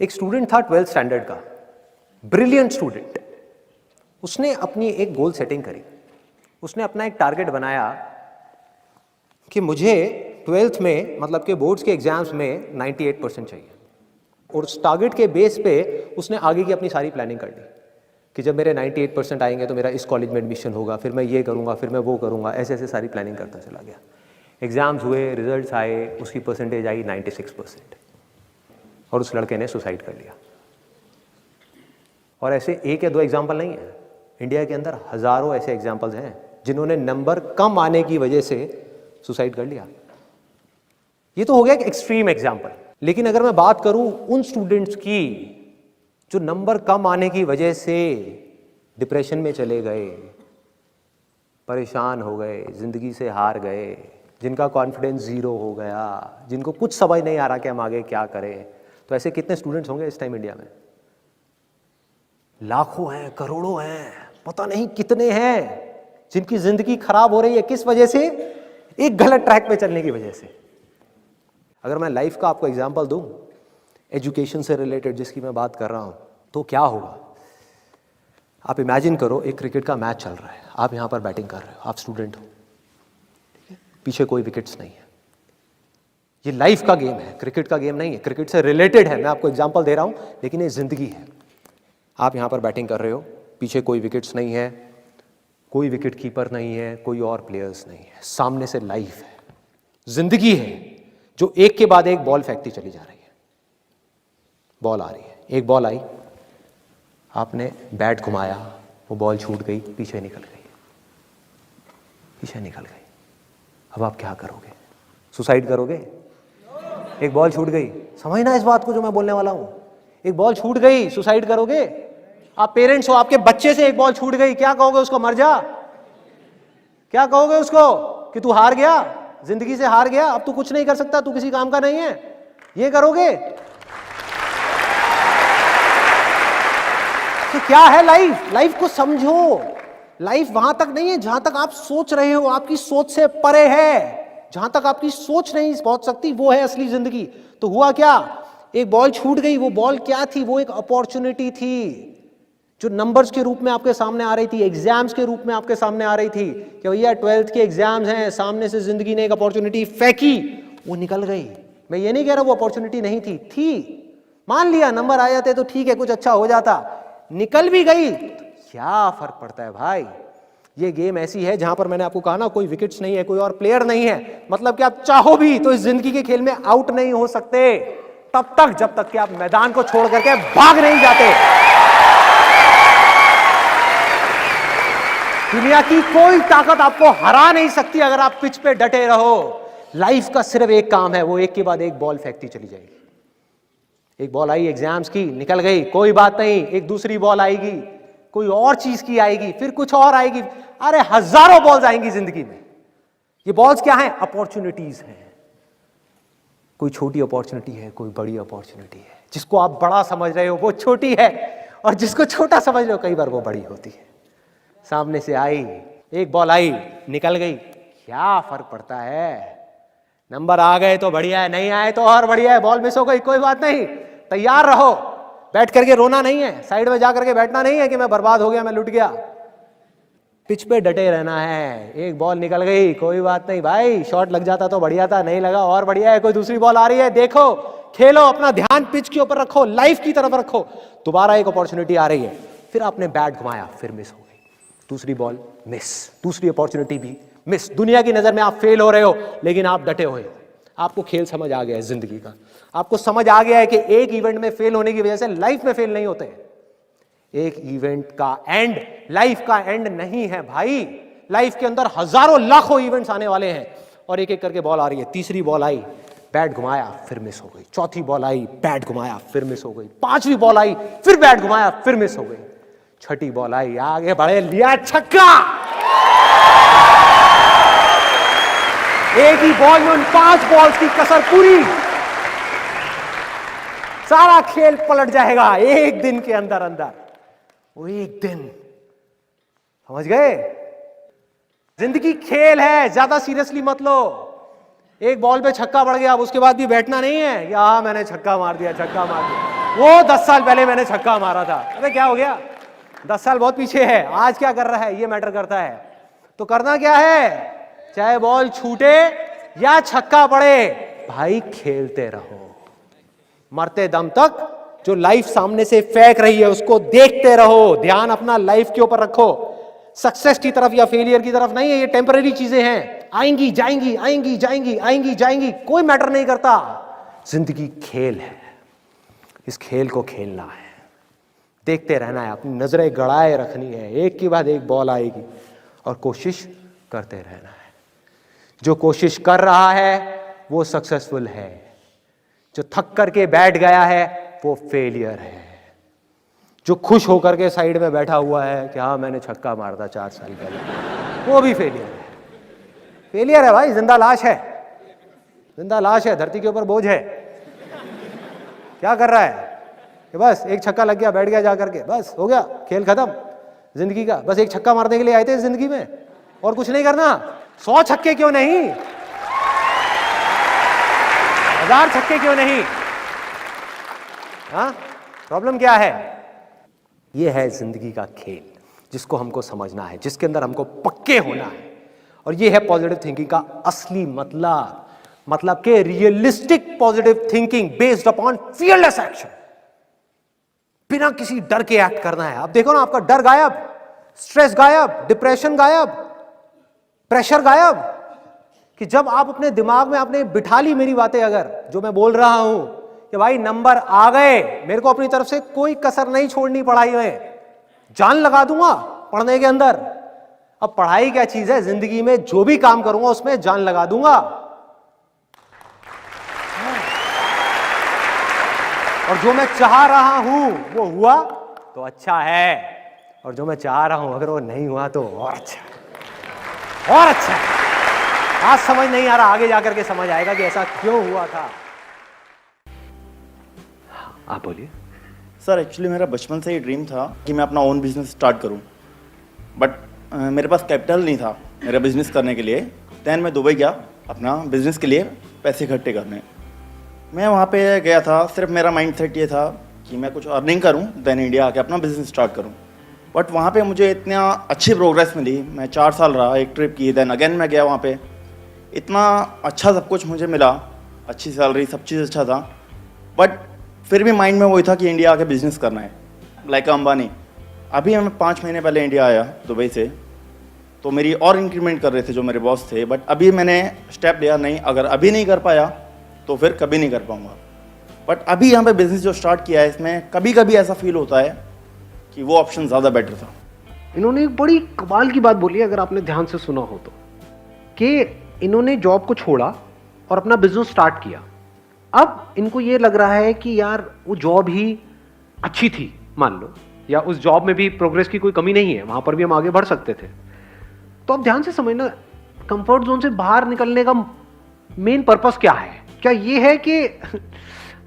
एक स्टूडेंट था 12th standard का, ब्रिलियंट स्टूडेंट। उसने अपनी एक गोल सेटिंग करी। उसने अपना एक टारगेट बनाया कि मुझे 12th में मतलब कि बोर्ड्स के एग्जाम्स में 98% चाहिए, और उस टारगेट के बेस पे उसने आगे की अपनी सारी प्लानिंग कर ली कि जब मेरे 98% आएंगे तो मेरा इस कॉलेज में एडमिशन होगा, फिर मैं ये करूँगा, फिर मैं वो करूँगा, ऐसे ऐसे सारी प्लानिंग करता चला गया। एग्ज़ाम्स हुए, रिजल्ट्स आए, उसकी परसेंटेज आई 96% और उस लड़के ने सुसाइड कर लिया। और ऐसे एक या दो एग्जाम्पल नहीं है, इंडिया के अंदर हज़ारों ऐसे एग्जाम्पल्स हैं जिन्होंने नंबर कम आने की वजह से सुसाइड कर लिया। ये तो हो गया एक एक्सट्रीम एग्जाम्पल। लेकिन अगर मैं बात करूं उन स्टूडेंट्स की जो नंबर कम आने की वजह से डिप्रेशन में चले गए, परेशान हो गए, जिंदगी से हार गए, जिनका कॉन्फिडेंस ज़ीरो हो गया, जिनको कुछ समझ नहीं आ रहा कि हम आगे क्या करें, तो ऐसे कितने स्टूडेंट्स होंगे इस टाइम इंडिया में? लाखों हैं, करोड़ों हैं, पता नहीं कितने हैं जिनकी जिंदगी खराब हो रही है। किस वजह से? एक गलत ट्रैक पे चलने की वजह से। अगर मैं लाइफ का आपको एग्जांपल दूं, एजुकेशन से रिलेटेड जिसकी मैं बात कर रहा हूं, तो क्या होगा? आप इमेजिन करो एक क्रिकेट का मैच चल रहा है, आप यहां पर बैटिंग कर रहे हो, आप स्टूडेंट हो, ठीक है? पीछे कोई विकेट्स नहीं है। ये लाइफ का गेम है, क्रिकेट का गेम नहीं है, क्रिकेट से रिलेटेड है। मैं आपको एग्जाम्पल दे रहा हूं, लेकिन ये जिंदगी है। आप यहां पर बैटिंग कर रहे हो, पीछे कोई विकेट्स नहीं है, कोई विकेट कीपर नहीं है, कोई और प्लेयर्स नहीं है, सामने से लाइफ है, जिंदगी है जो एक के बाद एक बॉल फेंकती चली जा रही है। बॉल आ रही है, एक बॉल आई, आपने बैट घुमाया, वो बॉल छूट गई, पीछे निकल गई, पीछे निकल गई। अब आप क्या करोगे? सुसाइड करोगे? एक बॉल छूट गई, समझना इस बात को जो मैं बोलने वाला हूं। एक बॉल छूट गई, सुसाइड करोगे? आप पेरेंट्स हो, आपके बच्चे से एक बॉल छूट गई, क्या कहोगे उसको? मर जा? क्या कहोगे उसको कि तू हार गया, जिंदगी से हार गया, अब तू कुछ नहीं कर सकता, तू किसी काम का नहीं है? ये करोगे? तो क्या है लाइफ? लाइफ को समझो। लाइफ वहां तक नहीं है जहां तक आप सोच रहे हो, आपकी सोच से परे है। जहां तक आपकी सोच नहीं पहुंच सकती वो है असली जिंदगी। तो हुआ क्या? एक बॉल छूट गई। वो बॉल क्या थी? वो एक अपॉर्चुनिटी थी जो नंबर्स के रूप में आपके सामने आ रही थी, एग्जाम्स के रूप में आपके सामने आ रही थी कि भैया 12th के एग्जाम्स हैं, सामने से जिंदगी ने एक अपॉर्चुनिटी फेंकी, वो निकल गई। मैं ये नहीं कह रहा वो अपॉर्चुनिटी नहीं थी। मान लिया नंबर आ जाते तो ठीक है, कुछ अच्छा हो जाता, निकल भी गई, क्या फर्क पड़ता है भाई? ये गेम ऐसी है जहां पर मैंने आपको कहा ना, कोई विकेट्स नहीं है, कोई और प्लेयर नहीं है, मतलब कि आप चाहो भी तो इस जिंदगी के खेल में आउट नहीं हो सकते तब तक जब तक कि आप मैदान को छोड़ करके भाग नहीं जाते। दुनिया की कोई ताकत आपको हरा नहीं सकती अगर आप पिच पे डटे रहो। लाइफ का सिर्फ एक काम है, वो एक के बाद एक बॉल फेंकती चली जाएगी। एक बॉल आई एग्जाम्स की, निकल गई, कोई बात नहीं, एक दूसरी बॉल आएगी, कोई और चीज की आएगी, फिर कुछ और आएगी। अरे हजारों बॉल्स आएंगी जिंदगी में। ये बॉल्स क्या हैं? अपॉर्चुनिटीज हैं। कोई छोटी अपॉर्चुनिटी है, कोई बड़ी अपॉर्चुनिटी है। जिसको आप बड़ा समझ रहे हो वो छोटी है, और जिसको छोटा समझ रहे हो कई बार वो बड़ी होती है। सामने से आई, एक बॉल आई, निकल गई, क्या फर्क पड़ता है? नंबर आ गए तो बढ़िया है, नहीं आए तो और बढ़िया है, बॉल मिस हो गई, कोई बात नहीं, तैयार रहो। बैठ करके रोना नहीं है, साइड में जा करके बैठना नहीं है कि मैं बर्बाद हो गया, मैं लुट गया। पिच पे डटे रहना है। एक बॉल निकल गई, कोई बात नहीं भाई, शॉट लग जाता तो बढ़िया था, नहीं लगा और बढ़िया है, कोई दूसरी बॉल आ रही है, देखो, खेलो, अपना ध्यान पिच के ऊपर रखो, लाइफ की तरफ रखो। दोबारा एक अपॉर्चुनिटी आ रही है, फिर आपने बैट घुमाया, फिर मिस हो गई, दूसरी बॉल मिस, दूसरी अपॉर्चुनिटी भी मिस। दुनिया की नजर में आप फेल हो रहे हो, लेकिन आप डटे हुए हो। आपको खेल समझ आ गया है जिंदगी का। आपको समझ आ गया है कि एक इवेंट में फेल होने की वजह से लाइफ में फेल नहीं होते हैं। एक इवेंट का एंड लाइफ का एंड नहीं है भाई। लाइफ के अंदर हजारों लाखों इवेंट्स आने वाले हैं, और एक एक करके बॉल आ रही है। तीसरी बॉल आई, बैट घुमाया, फिर मिस हो गई। चौथी बॉल आई, बैट घुमाया, फिर मिस हो गई। पांचवी बॉल आई, फिर बैट घुमाया, फिर मिस हो गई। छठी बॉल आई, आगे बढ़े, लिया छक्का। एक ही बॉल में उन 5 बॉल्स की कसर पूरी। सारा खेल पलट जाएगा एक दिन के अंदर अंदर। वो एक दिन, समझ गए? जिंदगी खेल है, ज्यादा सीरियसली मत लो। एक बॉल पे छक्का पड़ गया, अब उसके बाद भी बैठना नहीं है कि हाँ मैंने छक्का मार दिया, छक्का मार दिया। वो 10 साल पहले मैंने छक्का मारा था। अबे क्या हो गया, 10 साल बहुत पीछे है, आज क्या कर रहा है ये मैटर करता है। तो करना क्या है, चाहे बॉल छूटे या छक्का पड़े, भाई खेलते रहो मरते दम तक। जो लाइफ सामने से फेंक रही है उसको देखते रहो, ध्यान अपना लाइफ के ऊपर रखो, सक्सेस की तरफ या फेलियर की तरफ नहीं है। ये टेम्पररी चीजें हैं, आएंगी जाएंगी, आएंगी जाएंगी, आएंगी जाएंगी, कोई मैटर नहीं करता। जिंदगी खेल है, इस खेल को खेलना है, देखते रहना है, अपनी नजरें गड़ाए रखनी है, एक के बाद एक बॉल आएगी और कोशिश करते रहना है। जो कोशिश कर रहा है वो सक्सेसफुल है, जो थक करके बैठ गया है वो फेलियर है। जो खुश होकर के साइड में बैठा हुआ है कि हाँ मैंने छक्का मारा था 4 साल पहले, वो भी फेलियर है। फेलियर है भाई, जिंदा लाश है, जिंदा लाश है, धरती के ऊपर बोझ है। क्या कर रहा है कि बस एक छक्का लग गया, बैठ गया जा करके, बस हो गया, खेल खत्म जिंदगी का। बस एक छक्का मारने के लिए आए थे जिंदगी में, और कुछ नहीं करना। 100 छक्के क्यों नहीं, 1000 छक्के क्यों नहीं? हाँ, प्रॉब्लम क्या है? ये है जिंदगी का खेल, जिसको हमको समझना है, जिसके अंदर हमको पक्के होना है। और ये है पॉजिटिव थिंकिंग का असली मतलब के realistic positive thinking based upon fearless action. बिना किसी डर के एक्ट करना है। अब देखो ना, आपका डर गायब, स्ट्रेस गायब, डिप्रेशन गायब, प्रेशर गायब। कि जब आप अपने दिमाग में आपने बिठा ली मेरी बातें, अगर जो मैं बोल रहा हूं कि भाई नंबर आ गए, मेरे को अपनी तरफ से कोई कसर नहीं छोड़नी पढ़ाई में, जान लगा दूंगा पढ़ने के अंदर। अब पढ़ाई क्या चीज है, जिंदगी में जो भी काम करूंगा उसमें जान लगा दूंगा। और जो मैं चाह रहा हूं वो हुआ तो अच्छा है, और जो मैं चाह रहा हूं अगर वो नहीं हुआ तो और अच्छा है, और अच्छा है। आज समझ नहीं आ रहा, आगे जाकर के समझ आएगा कि ऐसा क्यों हुआ था। आप बोलिए। सर एक्चुअली मेरा बचपन से ही ड्रीम था कि मैं अपना ओन बिजनेस स्टार्ट करूं, बट मेरे पास कैपिटल नहीं था मेरा बिजनेस करने के लिए। दैन मैं दुबई गया अपना बिजनेस के लिए पैसे इकट्ठे करने। मैं वहाँ पे गया था, सिर्फ मेरा माइंड सेट ये था कि मैं कुछ अर्निंग करूँ, दैन इंडिया आके अपना बिजनेस स्टार्ट करूँ। बट वहाँ पे मुझे इतना अच्छी प्रोग्रेस मिली, मैं 4 साल रहा, एक ट्रिप की, दैन अगेन मैं गया वहाँ पे, इतना अच्छा सब कुछ मुझे मिला, अच्छी सैलरी, सब चीज़ अच्छा था। बट फिर भी माइंड में वही था कि इंडिया आके बिजनेस करना है, लाइक अंबानी। अभी मैं 5 महीने पहले इंडिया आया दुबई से, तो मेरी और इंक्रीमेंट कर रहे थे जो मेरे बॉस थे, बट अभी मैंने स्टेप लिया नहीं, अगर अभी नहीं कर पाया तो फिर कभी नहीं कर पाऊंगा। बट अभी यहाँ पे बिजनेस जो स्टार्ट किया है, इसमें कभी कभी ऐसा फील होता है कि वो ऑप्शन ज़्यादा बेटर था। इन्होंने एक बड़ी कमाल की बात बोली, अगर आपने ध्यान से सुना हो तो, कि इन्होंने जॉब को छोड़ा और अपना बिजनेस स्टार्ट किया। अब इनको ये लग रहा है कि यार वो जॉब ही अच्छी थी मान लो, या उस जॉब में भी प्रोग्रेस की कोई कमी नहीं है, वहां पर भी हम आगे बढ़ सकते थे। तो अब ध्यान से समझना, कंफर्ट जोन से बाहर निकलने का मेन पर्पस क्या है? क्या ये है कि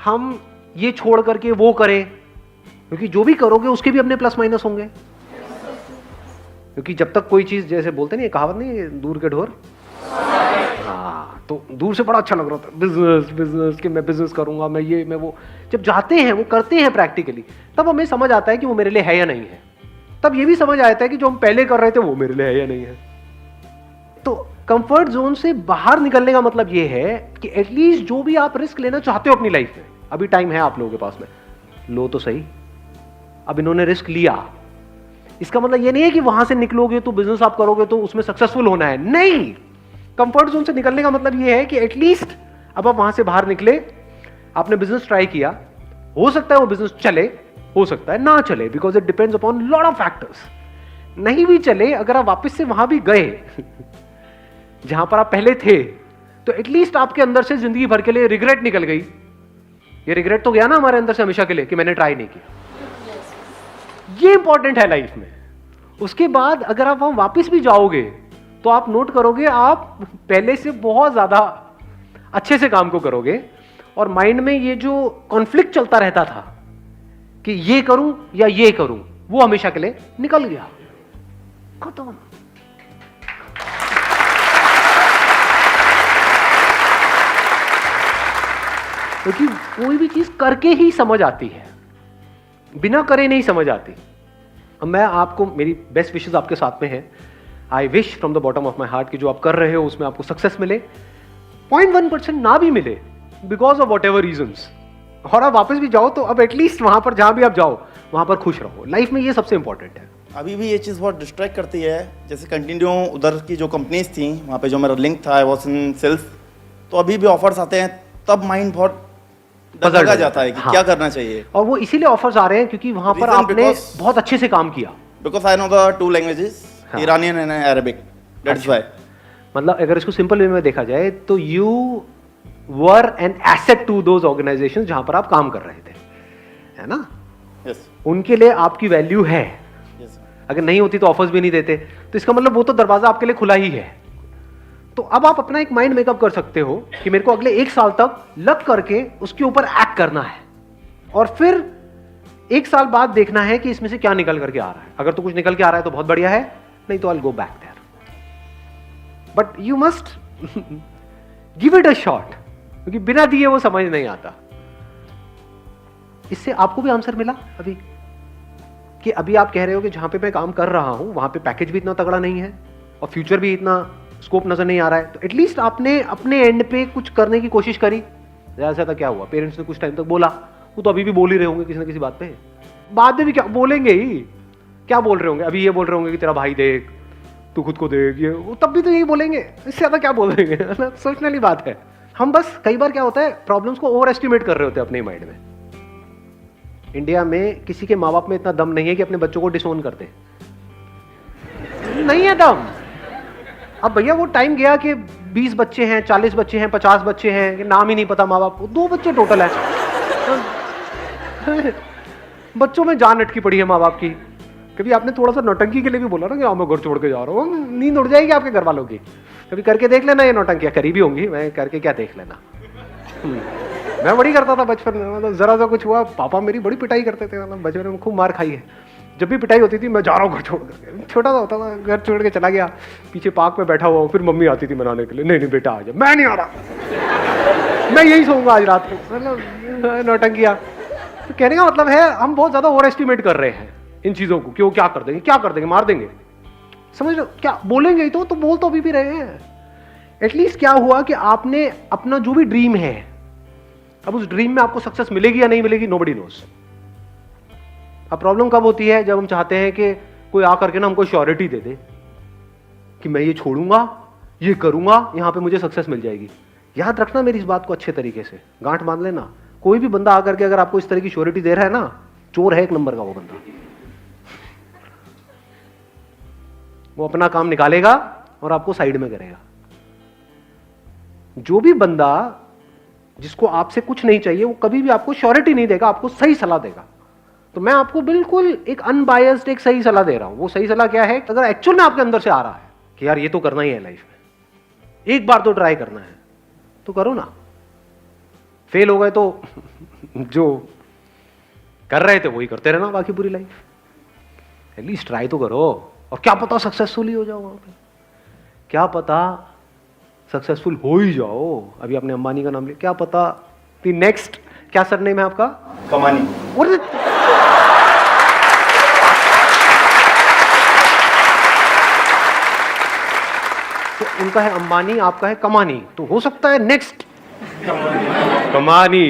हम ये छोड़ करके वो करें? क्योंकि जो भी करोगे उसके भी अपने प्लस माइनस होंगे। क्योंकि जब तक कोई चीज, जैसे बोलते नहीं, कहावत नहीं, दूर के ढोर। हाँ, तो दूर से बड़ा अच्छा लग रहा था बिजनेस बिजनेस, कि मैं बिजनेस करूंगा, मैं ये मैं वो। जब जाते हैं, वो करते हैं प्रैक्टिकली, तब हमें समझ आता है कि वो मेरे लिए है या नहीं है। तब ये भी समझ आता है कि जो हम पहले कर रहे थे वो मेरे लिए है या नहीं है। तो कंफर्ट जोन से बाहर निकलने का मतलब ये है कि एटलीस्ट जो भी आप रिस्क लेना चाहते हो अपनी लाइफ में, अभी टाइम है आप लोगों के पास में, लो तो सही। अब इन्होंने रिस्क लिया, इसका मतलब ये नहीं है कि वहां से निकलोगे तो बिजनेस आप करोगे तो उसमें सक्सेसफुल होना है, नहीं। कंफर्ट जोन से निकलने का मतलब ये है कि एटलीस्ट अब आप वहां से बाहर निकले, आपने बिजनेस ट्राई किया, हो सकता है वो बिजनेस चले, हो सकता है ना चले, because it depends upon lot of factors. नहीं भी चले, अगर आप वापस से वहां भी गए जहां पर आप पहले थे, तो एटलीस्ट आपके अंदर से जिंदगी भर के लिए रिग्रेट निकल गई। ये रिग्रेट तो गया ना हमारे अंदर से हमेशा के लिए कि मैंने ट्राई नहीं किया। ये इंपॉर्टेंट है लाइफ में। उसके बाद अगर आप वहां वापस भी जाओगे तो आप नोट करोगे आप पहले से बहुत ज्यादा अच्छे से काम को करोगे, और माइंड में ये जो कॉन्फ्लिक्ट चलता रहता था कि ये करूं या ये करूं, वो हमेशा के लिए निकल गया, खत्म। क्योंकि कोई भी चीज करके ही समझ आती है। बिना करे नहीं समझ आती। अब मैं आपको, मेरी बेस्ट विशेस आपके साथ में है। I wish from the bottom of my heart कि जो आप कर रहे हो उसमें आपको सक्सेस मिले, 0.1% ना भी मिले because of whatever reasons, और आप वापस भी जाओ तो अब एटलीस्ट वहां पर जहां भी आप जाओ वहां पर खुश रहो। लाइफ में ये सबसे इंपॉर्टेंट है। अभी भी ये चीज़ बहुत डिस्ट्रैक्ट करती है। जैसे कंटिन्यू उधर की जो कंपनीज थी वहाँ पे जो मेरा लिंक था, आई वॉज इन सेल्स, तो अभी भी ऑफर्स आते हैं तब माइंड बहुत पजल डगा जाता है कि हाँ। क्या करना चाहिए। और वो इसीलिए ऑफर्स आ रहे हैं क्योंकि वहां पर Reason आपने because- बहुत अच्छे से काम किया। Because I know the 2 languages, हाँ। Iranian and Arabic, that's why. मतलब अगर इसको सिंपल वे में देखा जाए तो you were an asset to those organisations जहां पर आप काम कर रहे थे, है ना? यस उनके लिए आपकी वैल्यू है। यस अगर नहीं होती तो ऑफर्स भी नहीं देते, तो इसका मतलब वो तो दरवाजा आपके लिए खुला ही है। तो अब आप अपना एक माइंड मेकअप कर सकते हो कि मेरे को अगले 1 साल तक लग करके उसके ऊपर एक्ट करना है, और फिर 1 साल बाद देखना है कि इसमें से क्या निकल करके आ रहा है। अगर तो कुछ निकल के आ रहा है तो बहुत बढ़िया है, नहीं तो I will go back there. But you must give it a shot, क्योंकि बिना दिए वो समझ नहीं आता। इससे आपको भी आंसर मिला अभी कि अभी आप कह रहे हो कि जहां पे मैं काम कर रहा हूं वहां पे पैकेज भी इतना तगड़ा नहीं है और फ्यूचर भी इतना स्कोप नजर नहीं आ रहा है, तो एटलीस्ट आपने अपने एंड पे कुछ करने की कोशिश करी। ज्यादा से ज्यादा क्या हुआ, पेरेंट्स ने कुछ टाइम तक बोला, वो तो अभी भी बोल ही रहे होंगे किसी ना किसी बात पे, बाद में भी क्या बोलेंगे ही। क्या बोल रहे होंगे अभी? ये बोल रहे होंगे कि तेरा भाई देख, तू खुद को देख, ये वो तब भी तो यही बोलेंगे, इससे ज्यादा क्या बोल देंगे? सोचने वाली बात है। हम बस कई बार क्या होता है, प्रॉब्लम्स को ओवर एस्टिमेट कर रहे होते हैं अपने माइंड में। इंडिया में किसी के माँ बाप में इतना दम नहीं है कि अपने बच्चों को डिसोन कर दे, नहीं है दम। अब भैया वो टाइम गया कि 20 बच्चे हैं, 40 बच्चे हैं, 50 बच्चे हैं, कि नाम ही नहीं पता माँ बाप को, 2 बच्चे टोटल है। बच्चों में जान अटकी पड़ी है माँ बाप की। कभी आपने थोड़ा सा नौटंकी के लिए भी बोला ना कि मैं घर छोड़ के जा रहा हूँ, नींद उड़ जाएगी आपके घर वालों की। कभी करके देख लेना, ये नौटंकियाँ करी भी होंगी, मैं करके क्या देख लेना। मैं बड़ी करता था बचपन में, मतलब जरा सा कुछ हुआ पापा मेरी बड़ी पिटाई करते थे, मतलब बचपन में खूब मार खाई है। जब भी पिटाई होती थी मैं जा रहा हूँ घर छोड़ करके, छोटा सा होता था, घर छोड़ के चला गया, पीछे पार्क में बैठा हुआ हूँ, फिर मम्मी आती थी मनाने के लिए, नहीं नहीं बेटा आ जा, मैं नहीं आ रहा, मैं यही सोऊंगा आज रात को, मतलब नौटंकिया। तो कहने का मतलब है हम बहुत ज्यादा ओवर एस्टिमेट कर रहे हैं इन चीजों को, क्यों क्या कर देंगे, क्या कर देंगे, मार देंगे, समझ लो क्या बोलेंगे ही तो बोल तो अभी भी रहे हैं। एटलीस्ट क्या हुआ कि आपने अपना जो भी ड्रीम है, अब उस ड्रीम में आपको सक्सेस मिलेगी या नहीं मिलेगी, नोबडी नोस। अब प्रॉब्लम कब होती है, जब हम चाहते हैं कि कोई आकर के ना हमको श्योरिटी दे दे कि मैं ये छोड़ूंगा, ये करूंगा, यहां पे मुझे सक्सेस मिल जाएगी। याद रखना मेरी इस बात को अच्छे तरीके से, गांठ बांध लेना। कोई भी बंदा आकर के अगर आपको इस तरह की श्योरिटी दे रहा है ना, चोर है 1 नंबर का वो बंदा। वो अपना काम निकालेगा और आपको साइड में करेगा। जो भी बंदा जिसको आपसे कुछ नहीं चाहिए वो कभी भी आपको श्योरिटी नहीं देगा, आपको सही सलाह देगा। तो मैं आपको बिल्कुल एक अनबायस्ड एक सही सलाह दे रहा हूं। वो सही सलाह क्या है, अगर एक्चुअल में आपके अंदर से आ रहा है कि यार ये तो करना ही है लाइफ में, एक बार तो ट्राई करना है, तो करो ना। फेल हो गए तो जो कर रहे थे वही करते रहना बाकी पूरी लाइफ। एटलीस्ट ट्राई तो करो, और क्या पता सक्सेसफुल ही हो जाओ वहां पे, क्या पता सक्सेसफुल हो ही जाओ। अभी आपने अंबानी का नाम लिया, क्या पता दी नेक्स्ट, क्या सरनेम है आपका? कमानी। तो उनका है अंबानी, आपका है कमानी, तो हो सकता है नेक्स्ट कमानी।